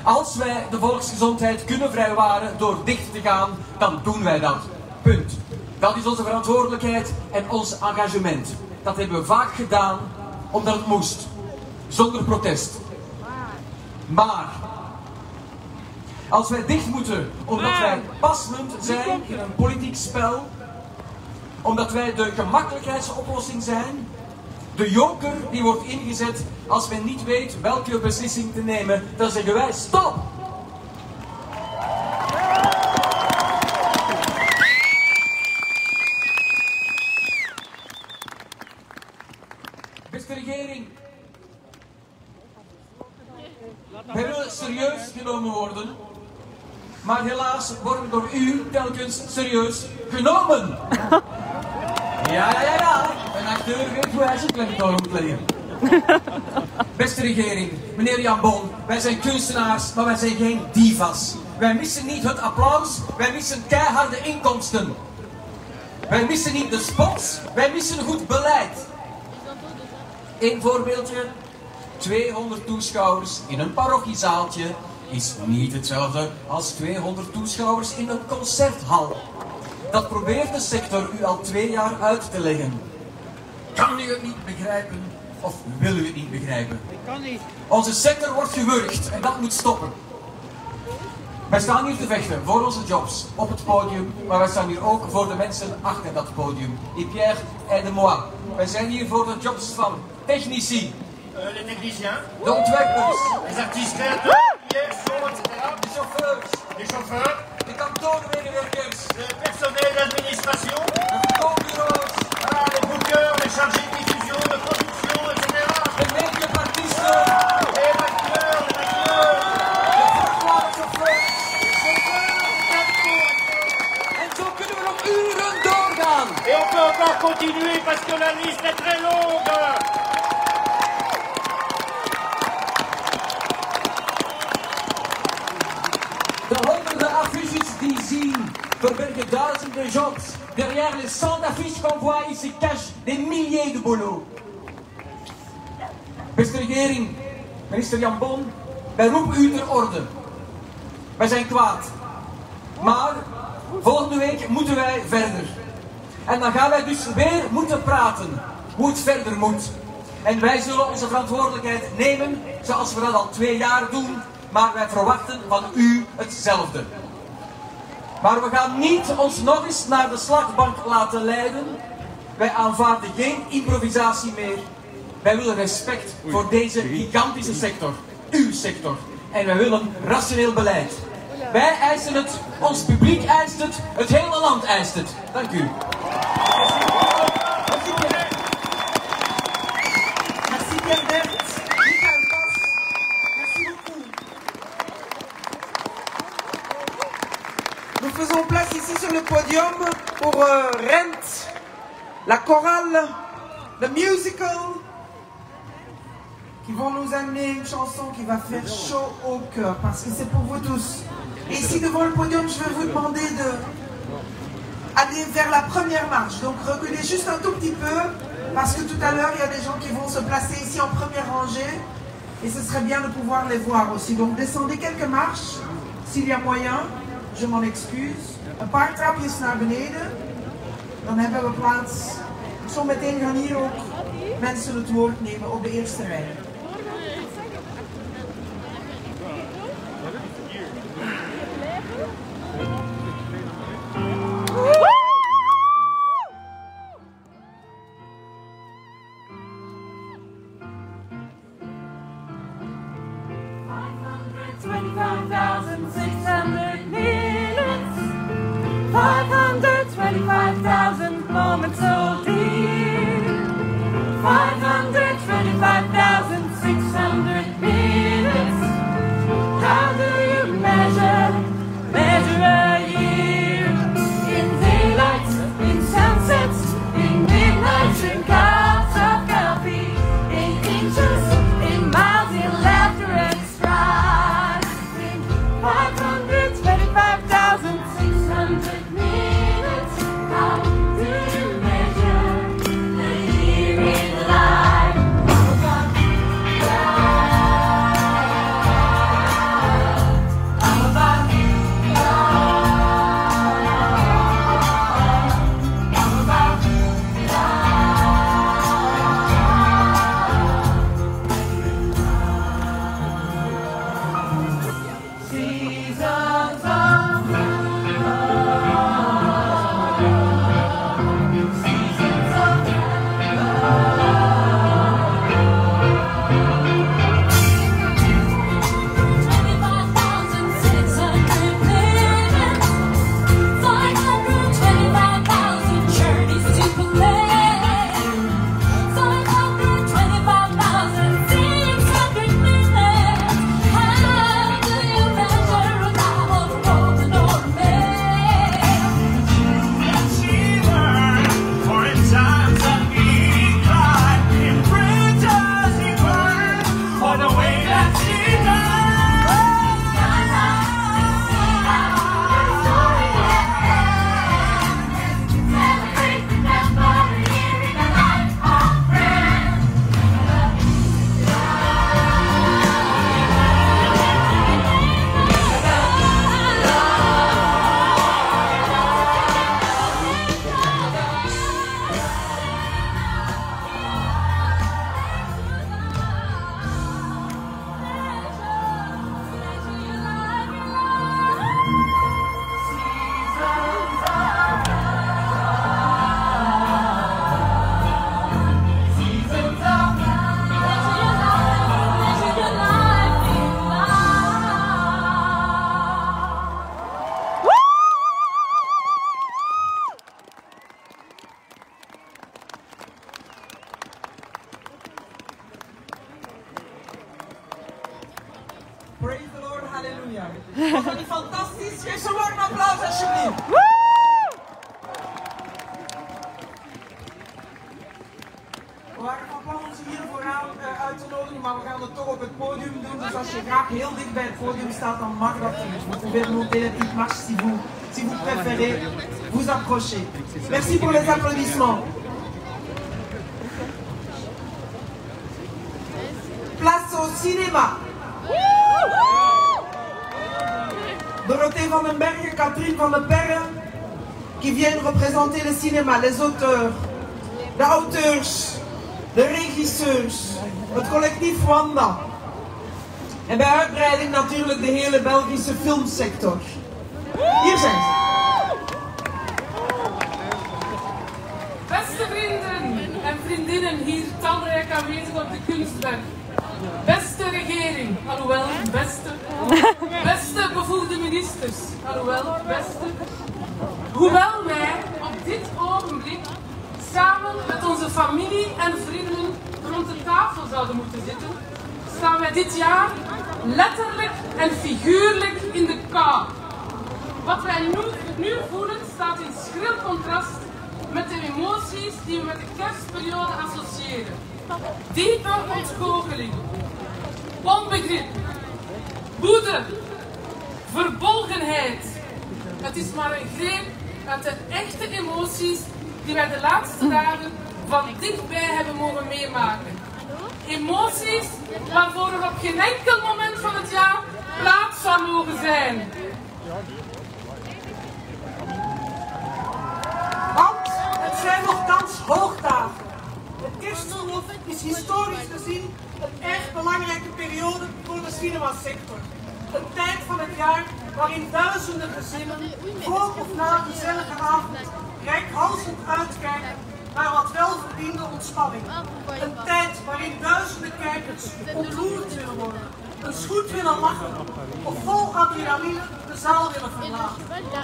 Als wij de volksgezondheid kunnen vrijwaren door dicht te gaan, dan doen wij dat. Punt. Dat is onze verantwoordelijkheid en ons engagement. Dat hebben we vaak gedaan, omdat het moest. Zonder protest. Maar, als wij dicht moeten, omdat wij pasmunt zijn in een politiek spel, omdat wij de gemakkelijkheidsoplossing zijn, de joker die wordt ingezet als men niet weet welke beslissing te nemen, dan zeggen wij stop! Beste regering, wij willen serieus genomen worden, maar helaas worden we door u telkens serieus genomen. Ja. Een acteur weet hoe hij zijn klemtoon moet leggen. Beste regering, meneer Jan Bon, wij zijn kunstenaars, maar wij zijn geen divas. Wij missen niet het applaus, wij missen keiharde inkomsten. Wij missen niet de spots, wij missen goed beleid. Eén voorbeeldje, 200 toeschouwers in een parochiezaaltje is niet hetzelfde als 200 toeschouwers in een concerthal. Dat probeert de sector u al 2 jaar uit te leggen. Kan u het niet begrijpen of wil u het niet begrijpen? Ik kan niet. Onze sector wordt gewurgd en dat moet stoppen. Wij staan hier te vechten voor onze jobs op het podium, maar wij staan hier ook voor de mensen achter dat podium. Et Pierre et de moi. Wij zijn hier voor de jobs van technici. Les techniciens. De ontwerpers. Les artistes créateurs, etc. De chauffeurs. Les chauffeurs. De kantoormedewerkers. Le personnel d'administration. De verkoopbureaus. Ah, les bookers, les chargés de diffusion, de production, etc. De make-up-artiesten. Les maquilleurs, les maquilleurs. De vrachtwagenchauffeurs. En zo kunnen we nog uren doorgaan. Et on peut encore continuer parce que la liste est très longue. De honderden affiches die zien verbergen duizenden jobs. Derrière les 100 affiches qu'on voit ici cachent des milliers de boulots. Beste regering, minister Jan Bon, wij roepen u ter orde. Wij zijn kwaad. Maar volgende week moeten wij verder. En dan gaan wij dus weer moeten praten hoe het verder moet. En wij zullen onze verantwoordelijkheid nemen zoals we dat al 2 jaar doen. Maar wij verwachten van u hetzelfde. Maar we gaan niet ons nog eens naar de slagbank laten leiden. Wij aanvaarden geen improvisatie meer. Wij willen respect voor deze gigantische sector. Uw sector. En wij willen rationeel beleid. Wij eisen het, ons publiek eist het, het hele land eist het. Dank u. Merci Pierre Bert. Nous faisons place ici sur le podium pour Rent, la chorale, le musical, qui vont nous amener une chanson qui va faire chaud au cœur, parce que c'est pour vous tous. Et ici devant le podium, je vais vous demander d'aller vers la première marche. Donc reculez juste un tout petit peu, parce que tout à l'heure, il y a des gens qui vont se placer ici en première rangée, et ce serait bien de pouvoir les voir aussi. Donc descendez quelques marches, s'il y a moyen. Je m'en excuse. Een paar trapjes naar beneden. Dan hebben we plaats. Zometeen gaan hier ook mensen het woord nemen op de eerste rij. $525,600 minutes, 525 Praise the Lord, halleluja. Was dat niet fantastisch? Geef zo maar een applaus alsjeblieft. We waren van plan om ze hier vooraan uit te nodigen, maar we gaan het toch op het podium doen. Dus als je graag heel dicht bij het podium staat, dan mag dat niet. Vous pouvez monter les petites marches si vous préférez vous approcher. Merci pour les applaudissements. Place au cinéma. Dorothée van den Bergen, Catherine van den Perre, qui viennent représenter le cinéma, les auteurs, de auteurs, de regisseurs, het collectief Wanda. En bij uitbreiding natuurlijk de hele Belgische filmsector. Hier zijn ze. Beste vrienden en vriendinnen hier talrijk aanwezig op de Kunstberg. Beste regering, alhoewel beste. Beste bevoegde ministers, alhoewel beste. Hoewel wij op dit ogenblik samen met onze familie en vrienden rond de tafel zouden moeten zitten, staan wij dit jaar letterlijk en figuurlijk in de kou. Wat wij nu voelen staat in schril contrast met de emoties die we met de kerstperiode associëren. Diepe ontgoocheling, onbegrip, woede, verbolgenheid. Het is maar een greep uit de echte emoties die wij de laatste dagen van dichtbij hebben mogen meemaken. Emoties waarvoor er op geen enkel moment van het jaar plaats zou mogen zijn. Want het zijn nogthans hoogdagen. Het kerstverlof is historisch gezien een erg belangrijke periode voor de cinemasector. Een tijd van het jaar waarin duizenden gezinnen voor of na een gezellige avond reikhalzend uitkijken naar wat welverdiende ontspanning. Een tijd waarin duizenden kijkers ontroerd willen worden, eens goed willen lachen of vol adrenaline de zaal willen verlaten.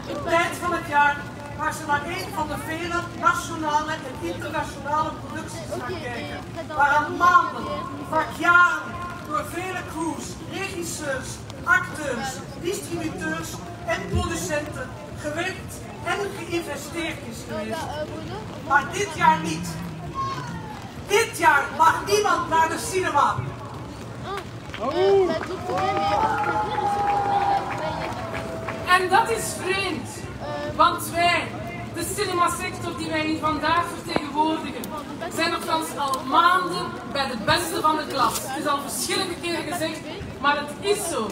Een tijd van het jaar waar ze naar een van de vele nationale en internationale producties gaan kijken. Waaraan maanden, vaak jaren, door vele crews, regisseurs, acteurs, distributeurs en producenten gewerkt en geïnvesteerd is geweest. Maar dit jaar niet. Dit jaar mag niemand naar de cinema. En dat is vreemd, want wij, de cinemasector die wij hier vandaag vertegenwoordigen, zijn nogthans al maanden bij de beste van de klas. Het is al verschillende keren gezegd, maar het is zo.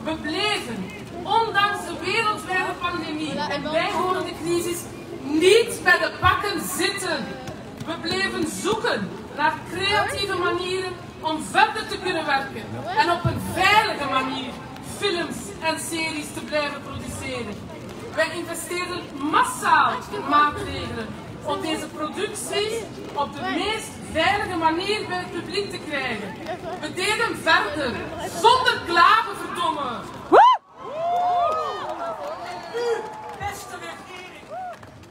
We bleven, ondanks de wereldwijde pandemie en bijhorende crisis, niet bij de pakken zitten. We bleven zoeken naar creatieve manieren om verder te kunnen werken en op een veilige manier films en series te blijven produceren. Wij investeerden massaal in maatregelen om deze producties op de meest veilige manier bij het publiek te krijgen. We deden verder, zonder klagen, verdomme. U, beste regering,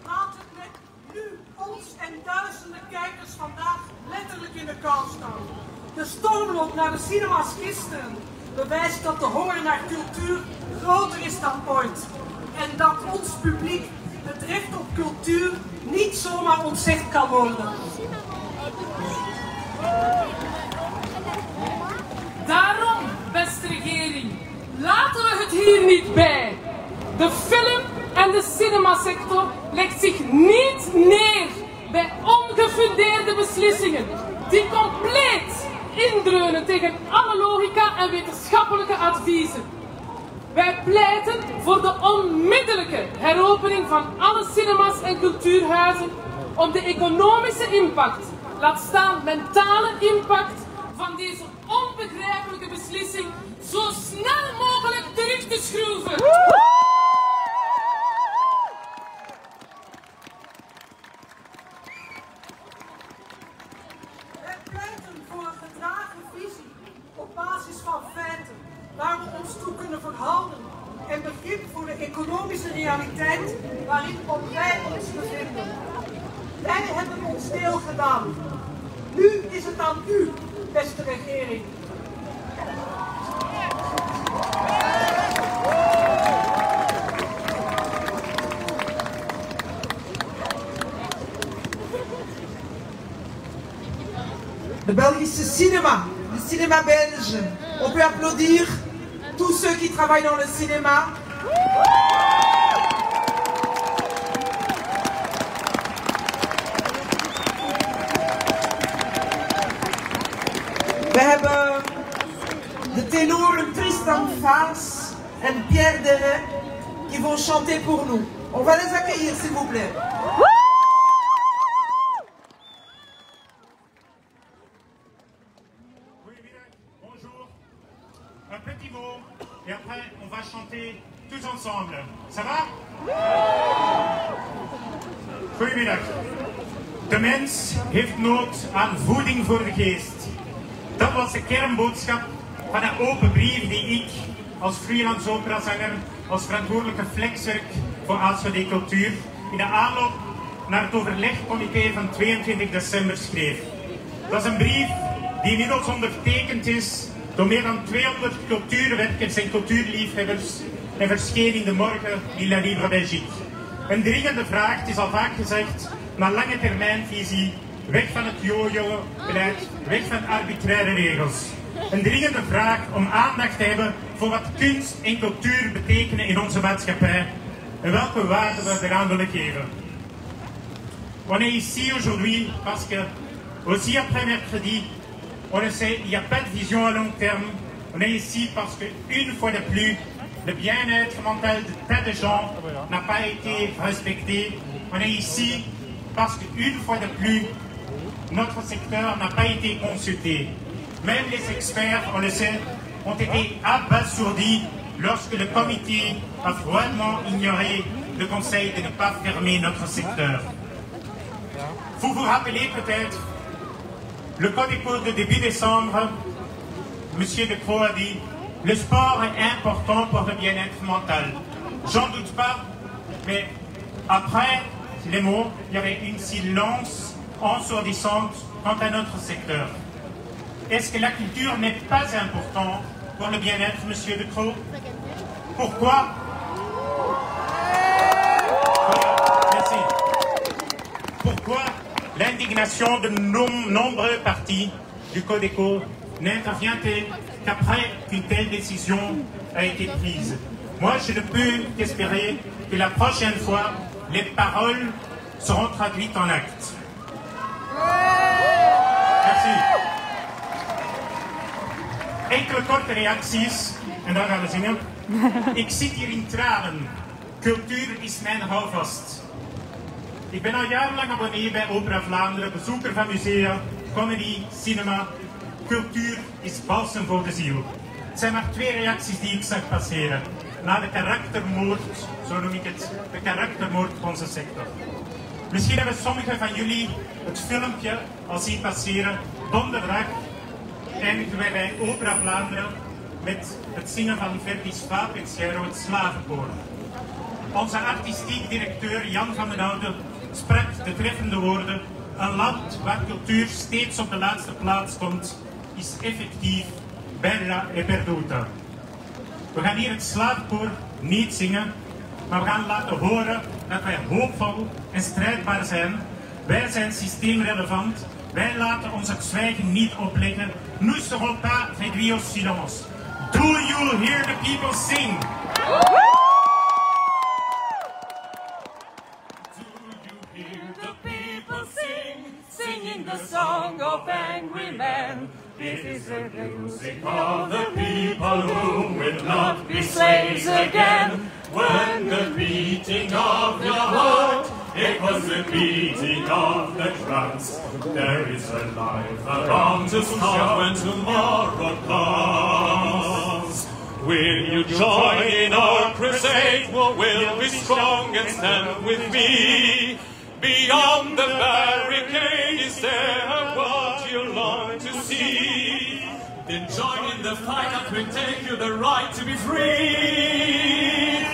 laat het met nu ons en duizenden kijkers vandaag letterlijk in de kou staan. De stormloop naar de cinema's gisteren bewijst dat de honger naar cultuur groter is dan ooit. En dat ons publiek het recht op cultuur niet zomaar ontzegd kan worden. Daarom, beste regering, laten we het hier niet bij. De film- en de cinemasector legt zich niet neer bij ongefundeerde beslissingen die compleet indreunen tegen alle logica en wetenschappelijke adviezen. Wij pleiten voor de onmiddellijke heropening van alle cinema's en cultuurhuizen om de economische impact, laat staan mentale impact, van deze onbegrijpelijke beslissing zo snel mogelijk terug te schroeven. Wij pleiten voor een gedragen visie op basis van feiten waar we ons toe kunnen verhouden en begrip voor de economische realiteit waarin ook wij ons bevinden. Wij hebben ons deel gedaan. Nu is het aan u, beste regering. de Belgische cinéma, le cinéma belge. On peut applaudir tous ceux qui travaillent dans le cinéma. We hebben de ténoren Tristan Faas en Pierre Deret qui vont chanter pour nous. On va les accueillir s'il vous plaît. Bonjour. Un petit mot et après on va chanter tous ensemble. Ça va? Goedemiddag. De mens heeft nood aan voeding voor de geest. Dat was de kernboodschap van een open brief die ik als freelance operazanger, als verantwoordelijke flexwerk voor ASVD Cultuur in de aanloop naar het overlegcomité van 22 december schreef. Dat is een brief die inmiddels ondertekend is door meer dan 200 cultuurwerkers en cultuurliefhebbers en verscheen in de morgen in La Libre Belgique. Een dringende vraag, het is al vaak gezegd, naar lange termijnvisie, weg van het yo-yo-beleid, weg van arbitraire regels. Een dringende vraag om aandacht te hebben voor wat kunst en cultuur betekenen in onze maatschappij en welke waarde we eraan willen geven. On est ici aujourd'hui parce que, aussi après mercredi, on le sait, il n'y a pas de vision à long terme. On est ici parce que, une fois de plus, le bien-être mental de tas de gens n'a pas été respecté. On est ici parce qu'une fois de plus, notre secteur n'a pas été consulté. Même les experts, on le sait, ont été abasourdis lorsque le comité a froidement ignoré le conseil de ne pas fermer notre secteur. Vous vous rappelez peut-être, le Codeco de début décembre, M. De Croo a dit, le sport est important pour le bien-être mental. J'en doute pas, mais après les mots, il y avait une silence ensourdissante quant à notre secteur. Est-ce que la culture n'est pas importante pour le bien-être, M. De Croo? Pourquoi? Merci. Pourquoi l'indignation de nombreux partis du Codeco n'intervient-elle qu'après qu'une telle décision a été prise? Moi, je ne peux qu'espérer que la prochaine fois, les paroles seront traduites en actes. Merci. Enkele korte reacties, en dan gaan we zingen. Ik zit hier in tranen. Cultuur is mijn houvast. Ik ben al jarenlang abonnee bij Opera Vlaanderen, bezoeker van musea, comedy, cinema. Cultuur is balsem voor de ziel. Het zijn maar 2 reacties die ik zag passeren. Na de karaktermoord, zo noem ik het, de karaktermoord op onze sector. Misschien hebben sommigen van jullie het filmpje al zien passeren. Donderdag eindigen wij bij Opera Vlaanderen met het zingen van Verdi's Vapenschero, het Slavenkoor. Onze artistiek directeur Jan van den Oude sprak de treffende woorden: een land waar cultuur steeds op de laatste plaats komt, is effectief bella e perduta. We gaan hier het Slavenkoor niet zingen, maar we gaan laten horen dat wij hoopvol en strijdbaar zijn. Wij zijn systeemrelevant. Wij laten ons het zwijgen niet opleggen. Nous serons pas réduits au silence. Do you hear the people sing? Singing the song of angry men. This is the music of the people who will not be slaves again. When the beating of your heart echoes the beating of the drums, there is a life around to start when tomorrow comes. Will you join in our crusade? Will be strong and stand with me? Beyond the barricade, is there what you long to see? Then join in the fight that will take you the right to be free.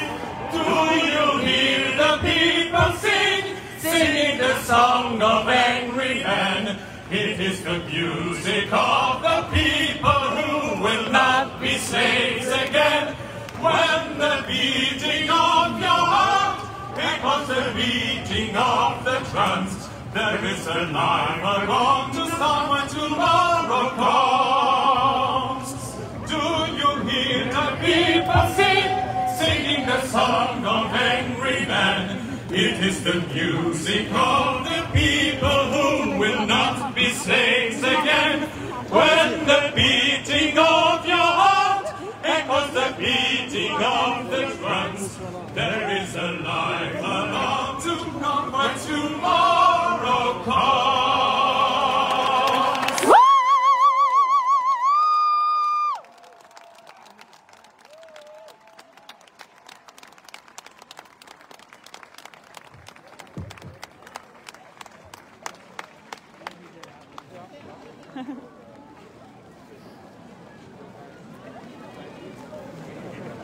Do you hear the people sing? Singing the song of angry men. It is the music of the people who will not be slaves again. When the beating of your heart echoes the beating of the drums, There is a life along to somewhere tomorrow comes. Do you hear the people singing the song of angry men? It is the music of the people who will not be slaves again. When the beating of your heart echoes the beating of the drums, there is a life along to come where tomorrow comes.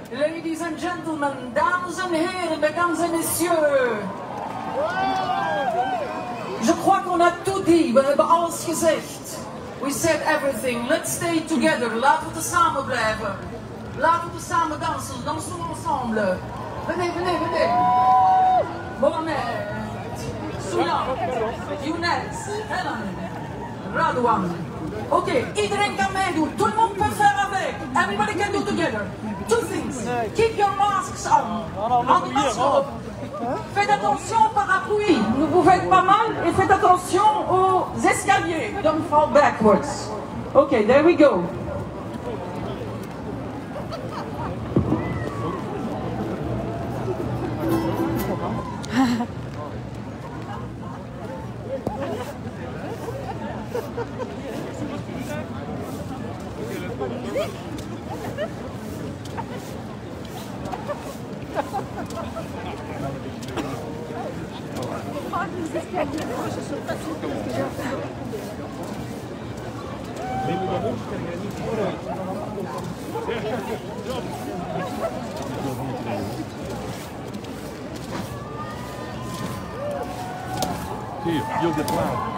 Ladies and gentlemen, dames en heren, mesdames et messieurs. Je crois qu'on a tout dit, we hebben alles gezegd. We said everything. Let's stay together. Laten we samen blijven. Laten we samen dansen. Dansons ensemble. Venez, venez, venez. Mohamed, Soulan, Younes, Helen, Radwan. Oké, iedereen kan meedoen. Tout le monde peut faire avec. Everybody can do together. Two things. Keep your masks on. Hou de masker op. Faites attention aux parapluies. Vous faites pas mal et faites attention aux escaliers. Don't fall backwards. Okay, there we go. Hier, you'll get loud.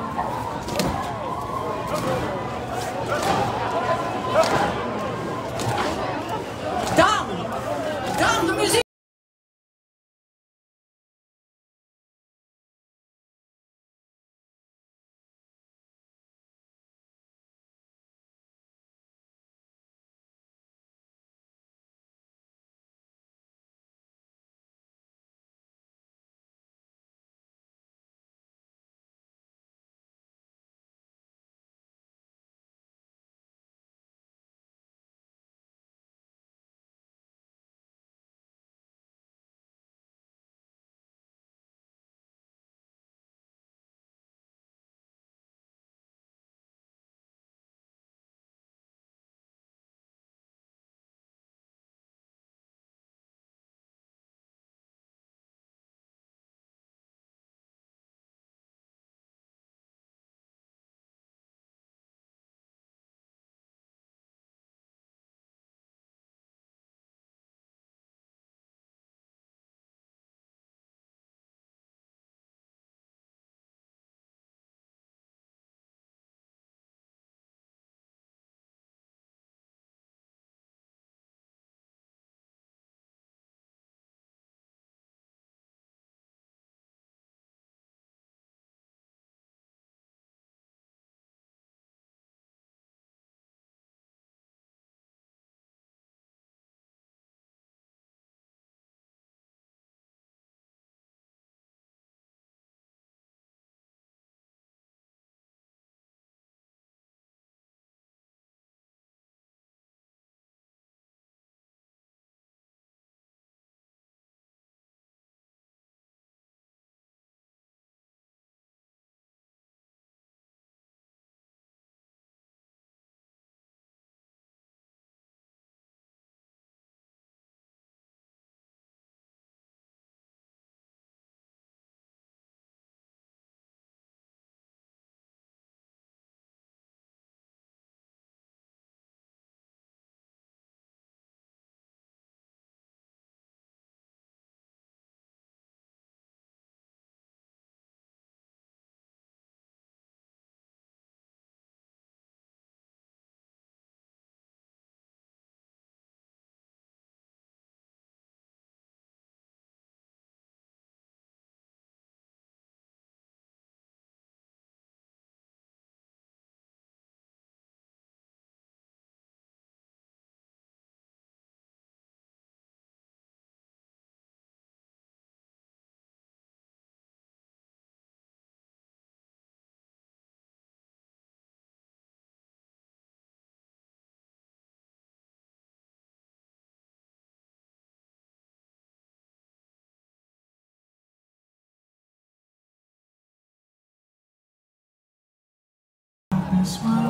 smile.